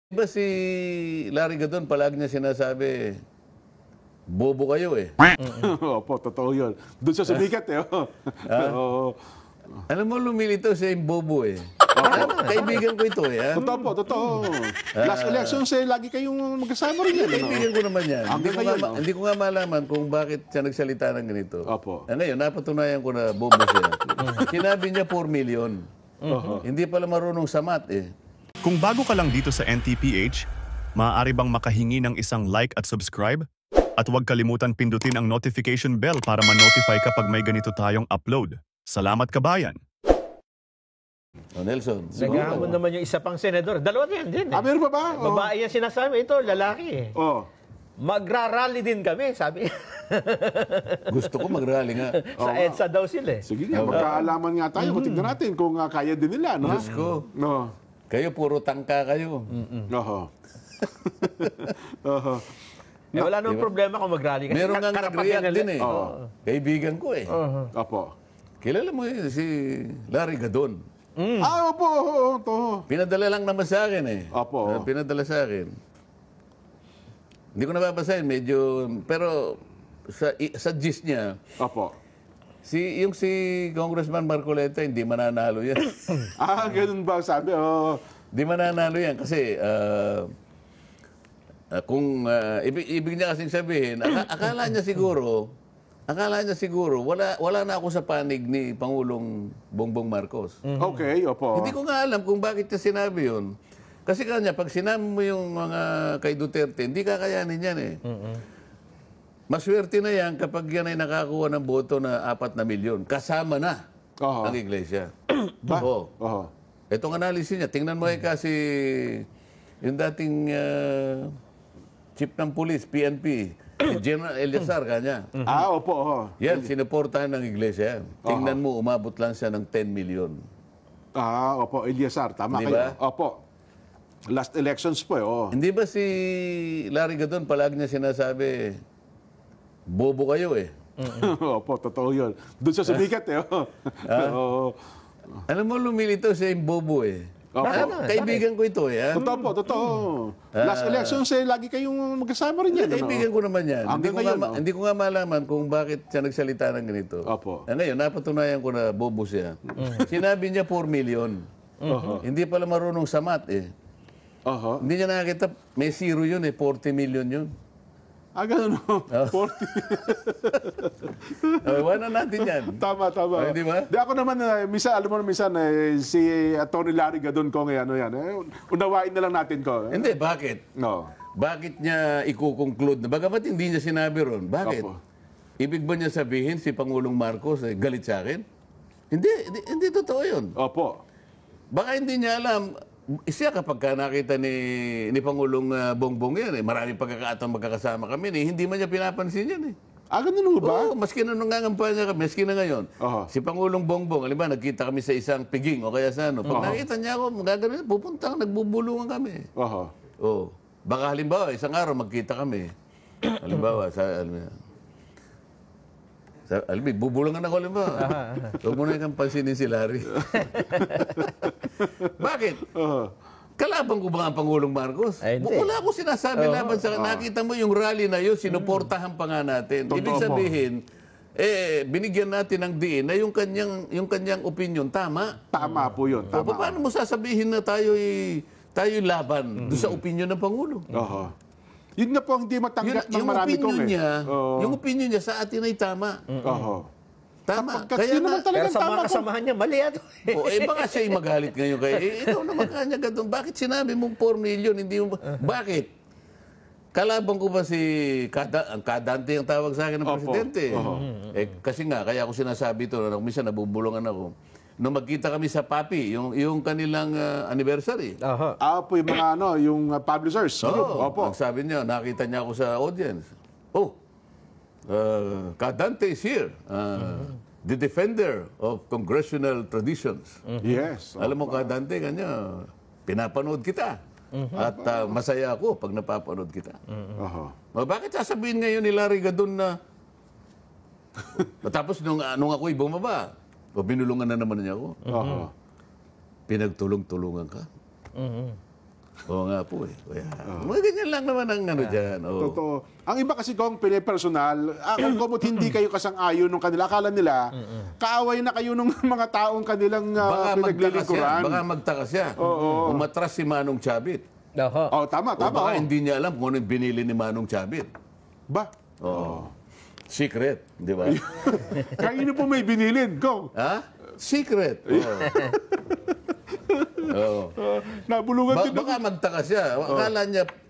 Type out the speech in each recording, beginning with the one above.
Diba si Larry Gadon, palagi niya sinasabi, bobo kayo eh. Opo, totoo yun. Doon siya sumikat eh. Oo. Alam mo, lumilito siya yung bobo eh. Kaibigan ko ito eh. Totoo po, totoo. Last elections eh, lagi kayong magkasama rin yan. Kaibigan ko naman yan. Hanggang ngayon, no? Hindi ko nga malaman kung bakit siya nagsalita ng ganito. Opo. Ngayon, napatunayan ko na bobo siya. Sinabi niya 4 million. Hindi pala marunong sa math eh. Kung bago ka lang dito sa NTPH, maaari bang makahingi ng isang like at subscribe? At huwag kalimutan pindutin ang notification bell para ma-notify kapag may ganito tayong upload. Salamat kabayan! Nelson, Naghahamon naman yung isa pang senador. Dalawa na yan din. Meron pa ba? Babae yan sinasabi. Ito, lalaki eh. Oh. Magra-rally din kami, sabi. gusto ko mag-rally nga. Sa EDSA daw sila eh. Sige nga, magkaalaman nga tayo. Tignan natin kung kaya din nila. No? Diyos ko. No. Kayo, puro tangka kayo. Oho. Oho. Wala namang problema kung mag-rally. Kasi Meron nga nag-react din eh. Kaibigan ko eh. Opo. Kilala mo yun, si Larry Gadon. Opo. Opo. Pinadala lang naman sa akin eh. Opo. Pinadala sa akin. Hindi ko nababasahin, medyo... Pero sa gist niya, Opo. yung si Congressman Marcoleta, hindi mananalo yan. Ganun ba sabi? Hindi mananalo yan kasi kung ibig niya kasing sabihin, akala niya siguro, wala na ako sa panig ni Pangulong Bongbong Marcos. Okay, opo. Hindi ko nga alam kung bakit niya sinabi yun. Kasi kanya, pag sinabi mo yung mga kay Duterte, hindi kakayanin yan eh. Maswerte na yan kapag yan ay nakakuha ng boto na 4 na milyon. Kasama na ang iglesia. Oo. Itong analysis niya, tingnan mo kasi yung dating chief ng police, PNP, General Eliazar kanya. Opo. Yan, sinuportahan ng iglesia. Tingnan mo, umabot lang siya ng 10 million. Opo, Eliazar, tama Hindi kayo. ba? Opo. Last elections po Hindi ba si Larry Gadon, palagi niya sinasabi, bobo kayo eh. Opo, totoo yun. Doon siya sumikat eh. Alam mo, lumilito siya yung bobo eh. Kaibigan ko ito eh. Totoo po, totoo. Last elections eh, lagi kayong magkasama rin yan. Kaibigan ko naman yan. Hanggang ngayon, Hindi ko nga malaman kung bakit siya nagsalita ng ganito. Opo. Ngayon, napatunayan ko na bobo siya. Sinabi niya 4 million. Hindi pala marunong sa math eh. Hindi niya nakakita, may zero yun eh, 40 million yun. Ganun no? 40. Iwanan natin yan. Tama. Di ba? Di ako naman, minsan, alam mo na minsan, si Atty. Larry Gadon ko ngayon, unawain na lang natin ko. Hindi, bakit? No. Bakit niya ikukonclude na? Bagamat hindi niya sinabi ron. Bakit? Opo. Ibig ba niya sabihin si Pangulong Marcos galit sa akin? Hindi totoo yun. Opo. Baka hindi niya alam. Siya kapag nakita ni Pangulong Bongbong yan, maraming pagkakataon magkakasama kami, hindi man niya pinapansin yan eh. Ganun ba? Oo, maski na nung nangampanya kami, maski na ngayon. Si Pangulong Bongbong, alam ba, nagkita kami sa isang piging o kaya sa ano. Pag nakita niya ako, magagano'n, pupunta, nagbubulungan kami. Oo. Baka halimbawa, isang araw magkita kami. Halimbawa, bubulungan ako halimbawa. Huwag mo na ikang pansinin si Larry. Bakit? Kalaban ko ba ang Pangulong Marcos? Wala ako sinasabi laban sa... Nakita mo yung rally na yun, sinuportahan pa nga natin. Ibig sabihin, binigyan natin ng diin na yung kanyang opinion, tama. Tama po yun. So, paano mo sasabihin na tayo'y laban doon sa opinion ng Pangulo? Yun nga po ang hindi matanggap ng marami kong Yung opinion niya sa atin ay tama. Tama. Kaya naman talagang Pero sa tama mga kasamahan niya, mali yan. Baka siya'y magalit ngayon kayo. Ikaw naman kanya ganun. Bakit sinabi mong 4 million? Hindi mo... Bakit? Kalaban ko ba si ang Kadante ang tawag sa akin ng presidente? Kasi nga, kaya ako sinasabi ito, minsan nabubulungan ako. Nung magkita kami sa Papi, yung kanilang anniversary. Po yung mga yung publishers. Opo. Ang sabi niya, nakita niya ako sa audience. Kadante is here. The defender of congressional traditions. Yes. Alam mo, Kadante, kanya, pinapanood kita. At masaya ako pag napapanood kita. Bakit sasabihin ngayon ni Larry Gadon na tapos nung ako'y bumaba, binulungan na naman niya ako. Pinagtulong-tulungan ka. Oo nga po eh. Kaya, mga ganyan lang naman ang ano dyan. Oo. Totoo. Ang iba kasi kung pinipersonal, kumot hindi kayo kasang-ayon ng kanila. Akala nila, kaaway na kayo ng mga taong kanilang Baka magtaka siya. pinaglilingkuran. Baka magtaka siya. Umatras si Manong Chabit. Oho. Oh, tama, O baka oh. hindi niya alam kung ano yung binili ni Manong Chabit. Ba? Oo. Secret, di ba? Kanino po may binilin? Go. Ha? Secret. Oo. Oo. Nabulungan din Baka magtaka siya.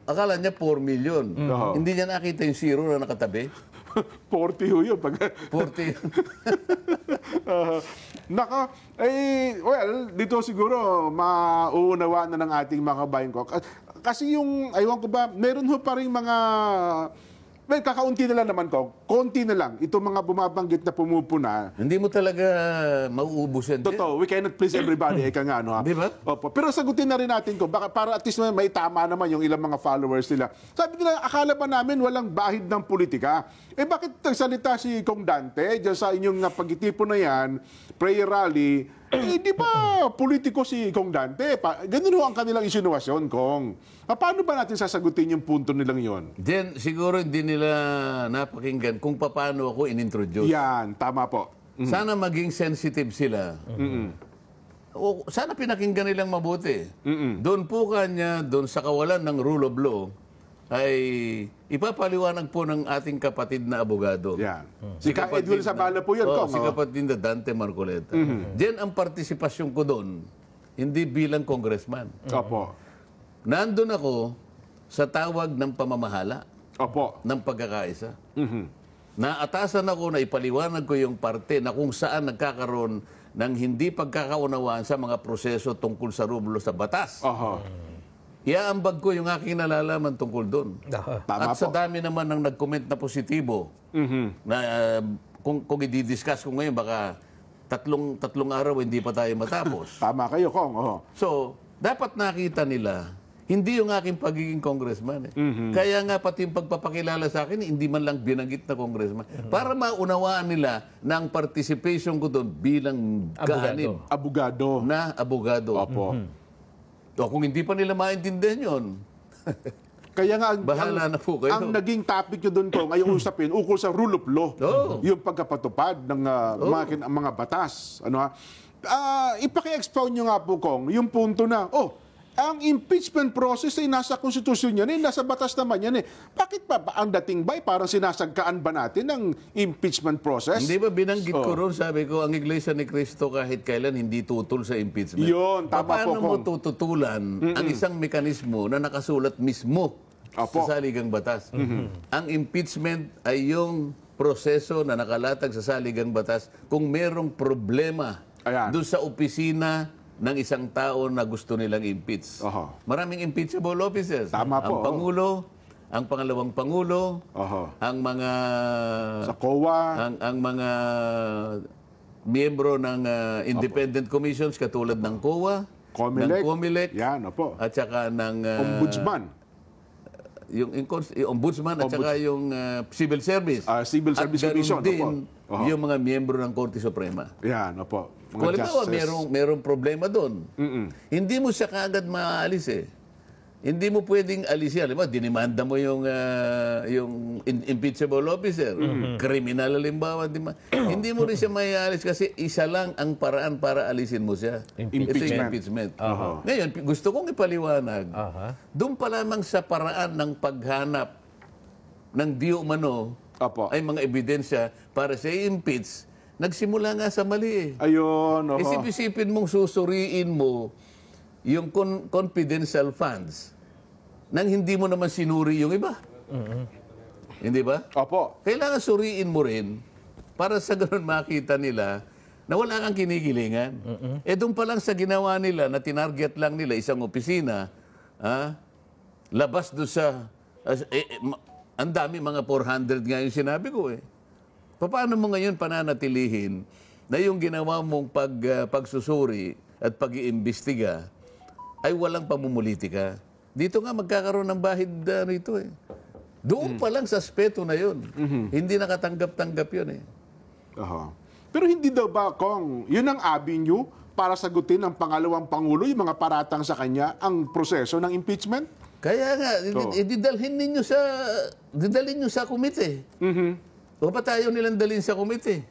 Akala niya 4 million. Hindi niya nakita yung zero na nakatabi. 40 ho yun. 40. Naka, well, dito siguro mauunawaan na ng ating mga kabayan ko. Kasi yung, aywan ko ba, meron ho pa rin mga, well, kakaunti na lang naman ko. Konti na lang. Itong mga bumabanggit na pumupuna. Hindi mo talaga mauubos yan. Totoo, we cannot please everybody. Eka nga, ano ha? Di ba? Opo. Pero sagutin na rin natin ko, baka para at least may tama naman yung ilang mga followers nila. Sabi nila, akala ba namin walang bahid ng politika? Bakit nagsalita si Kong Dante dyan sa inyong pag-itipon na yan, prayer rally, di ba politiko si Kong Dante? Ganun ho ang kanilang insinuasyon, Kong. Paano ba natin sasagutin yung punto nilang yon? Then, siguro hindi nila napakinggan kung paano ako in-introduce. Yan, tama po. Sana maging sensitive sila. O, sana pinakinggan nilang mabuti. Doon po kanya, doon sa kawalan ng rule of law, ay ipapaliwanag po ng ating kapatid na abogado. Yan. Si Ka Edwin Sabala po yun, Kong. Si kapatid na Dante Marcoleta. Diyan ang partisipasyon ko doon, hindi bilang congressman. Opo. Nandun ako sa tawag ng pamamahala Opo. ng pagkakaisa. Naatasan ako na ipaliwanag ko yung parte na kung saan nagkakaroon ng hindi pagkakaunawaan sa mga proseso tungkol sa rublo sa batas. Oho. Iaambag ko yung aking nalalaman tungkol doon. Tama At sa po. dami naman ng nag-comment na positibo, na kung i-discuss ko ngayon, baka tatlong araw hindi pa tayo matapos. Tama kayo, Kong. Oho. So, dapat nakita nila, hindi yung aking pagiging congressman. Kaya nga pati yung pagpapakilala sa akin, hindi man lang binanggit na congressman. Para maunawaan nila na ang participation ko doon bilang gaanib Abogado. na abogado. Opo. O kung hindi pa nila maintindihan yun, Kaya nga, bahala na po kayo. ang naging topic nyo doon, Kong, ay usapin ukol sa rule of law. Oo. Yung pagkapatupad ng mga batas. Ano ha? Ipaki-expound nyo nga po, Kong, yung punto na, ang impeachment process ay nasa konstitusyon yan, nasa batas naman yan. Bakit ba ang dating ba, parang sinasagkaan ba natin ang impeachment process? Hindi ba binanggit ko ron, sabi ko, ang Iglesia ni Cristo kahit kailan hindi tutol sa impeachment. Yun, tama Paano po, mo Kong. tututulan ang isang mekanismo na nakasulat mismo Opo. sa saligang batas? Ang impeachment ay yung proseso na nakalatag sa saligang batas kung merong problema Ayan. doon sa opisina ng isang tao na gusto nilang impeach. Oho. Maraming impeachable officers. Tama po, Ang Pangulo, ang pangalawang Pangulo, Oho. ang mga Sa COA. ang mga miyembro ng independent commissions katulad ng COA, ng COMELEC, Yan, opo. at saka ng Ombudsman. yung ombudsman at saka yung civil service. Civil Service at ganun Commission, din opo. yung mga miyembro ng Korte Suprema. Yan, opo. Mga Kung halimbawa, justices. merong problema doon, hindi mo siya kaagad maaalis eh. Hindi mo pwedeng alisin. Halimbawa, dinimanda mo yung impeachable officer. Kriminal halimbawa. Hindi mo rin siya maialis kasi isa lang ang paraan para alisin mo siya. Ito yung impeachment. Ngayon, gusto kong ipaliwanag, doon pa lamang sa paraan ng paghanap ng di umano Opo. ay mga ebidensya para sa impeach, nagsimula nga sa mali eh. Ayun, oho. Isip-isipin mong susuriin mo yung confidential funds nang hindi mo naman sinuri yung iba. Hindi ba? Opo. Kailangan suriin mo rin para sa ganun makita nila na wala kang kinikilingan. Doon pa lang sa ginawa nila na tinarget lang nila isang opisina, labas doon sa... ang dami, mga 400 nga yung sinabi ko eh. Paano mo ngayon pananatilihin na yung ginawa mong pagsusuri at pag-iimbestiga ay walang pamumulitika? Dito nga magkakaroon ng bahid rito eh. Doon pa lang sa aspeto na yun. Hindi nakatanggap-tanggap yun eh. Oho. Pero hindi daw ba, Kong, yun ang avenue para sagutin ng pangalawang Pangulo yung mga paratang sa kanya ang proseso ng impeachment? Kaya nga, Oo. didalhin nyo sa komite. O ba tayo nilang dalhin sa komite?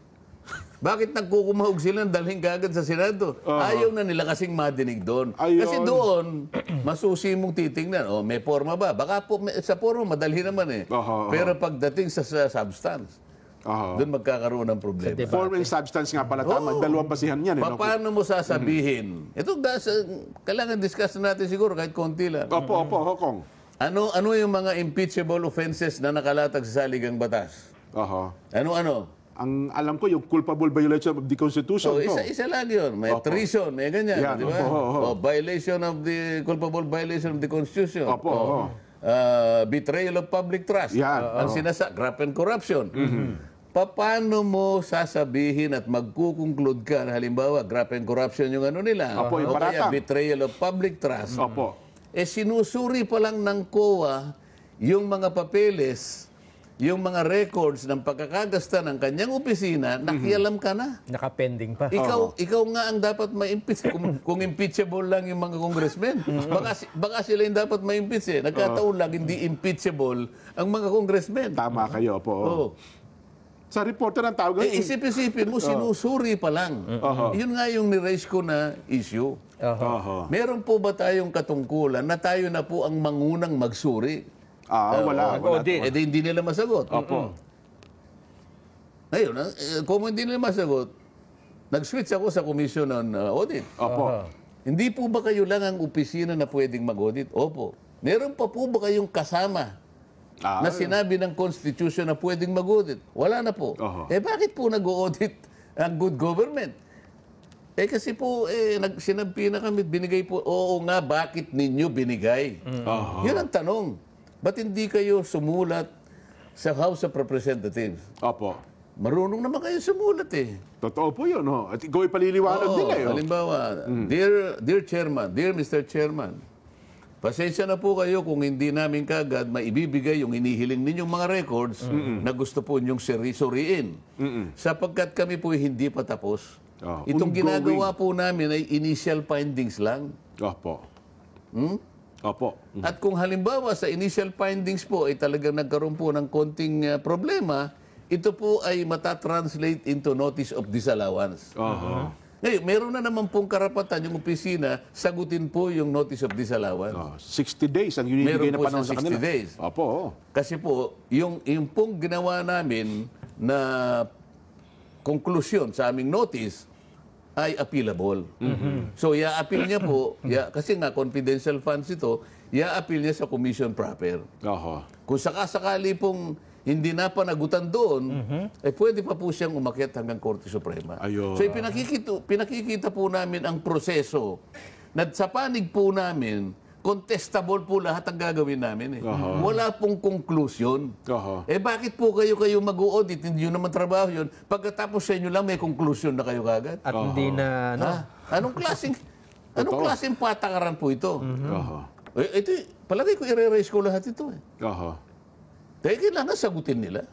Bakit nagkukumahog sila ng dalhin kagad sa Senado? Ayaw na nila kasing madinig doon. Ayun. Kasi doon, masusi mong titingnan. O, may forma ba? Baka po, sa forma, madalhin naman eh. Pero pagdating sa substance, doon magkakaroon ng problema. Form and substance nga pala, tama. Dalawang basihan yan. Paano mo sasabihin? Ito, kailangan discuss natin siguro kahit konti lang. Opo, Hokong. Ano yung mga impeachable offenses na nakalatag sa saligang batas? Ano? Ang alam ko, yung culpable violation of the Constitution. So, isa lang yun. May treason, may ganyan. Yan, Di ba? Violation of the, culpable violation of the Constitution. Betrayal of public trust. Yan. Ang graft and corruption. Paano mo sasabihin at magkukonclude ka na halimbawa, graft and corruption yung ano nila. Yung O kaya paratang. betrayal of public trust. Sinusuri pa lang ng COA yung mga papeles, yung mga records ng pagkakagasta ng kanyang opisina, nakialam ka na. Nakapending pa. Ikaw nga ang dapat ma-impeach kung impeachable lang yung mga congressmen. Baka sila yung dapat ma-impeach eh. Nagkataon lang hindi impeachable ang mga congressmen. Tama kayo, po. Sa reporter ang tawag. Isip-isipin mo, sinusuri pa lang. Yun nga yung ni-raise ko na issue. Meron po ba tayong katungkulan na tayo na po ang mangunang magsuri? Wala. Hindi nila masagot. Ngayon, kung hindi nila masagot, nag-switch ako sa Commission on Audit. Hindi po ba kayo lang ang opisina na pwedeng mag-audit? Opo. Meron pa po ba kayong kasama na sinabi ng Constitution na pwedeng mag-audit? Wala na po. Bakit po nag-audit ang good government? Kasi po, sinabpi na kami, binigay po, oo nga, bakit ninyo binigay? Yun ang tanong. Ba't hindi kayo sumulat sa House of Representatives? Marunong naman kayo sumulat eh. Totoo po yun. At ikaw ay paliliwanag din eh. Halimbawa, Dear Chairman, Dear Mr. Chairman, pasensya na po kayo kung hindi namin kagad maibibigay yung inihiling ninyong mga records na gusto po ninyong suriin. Sapagkat kami po hindi pa tapos. Itong ginagawa po namin ay initial findings lang. At kung halimbawa sa initial findings po ay talagang nagkaroon po ng konting problema, ito po ay matatranslate into notice of disallowance. Ngayon, meron na naman pong karapatan yung opisina, sagutin po yung notice of disallowance. 60 days ang binibigay na panahon sa kanila. 60 days. Kasi po, yung pong ginawa namin na konklusyon sa aming notice ay appealable. So, i-appeal niya po, kasi nga confidential funds ito, i-appeal niya sa commission proper. Kung sakasakali pong hindi na panagutan doon, pwede pa po siyang umakyat hanggang Korte Suprema. So, pinakikita po namin ang proseso na sa panig po namin, contestable po lahat ang gagawin namin. Wala pong conclusion. Bakit po kayo mag-audit? Hindi yun naman trabaho yun. Pagkatapos sa inyo lang, may conclusion na kayo kagad. At hindi na... Anong klaseng patakaran po ito? Ito, palagay ko i-raise ko lahat ito. Kaya kailangan sagutin nila.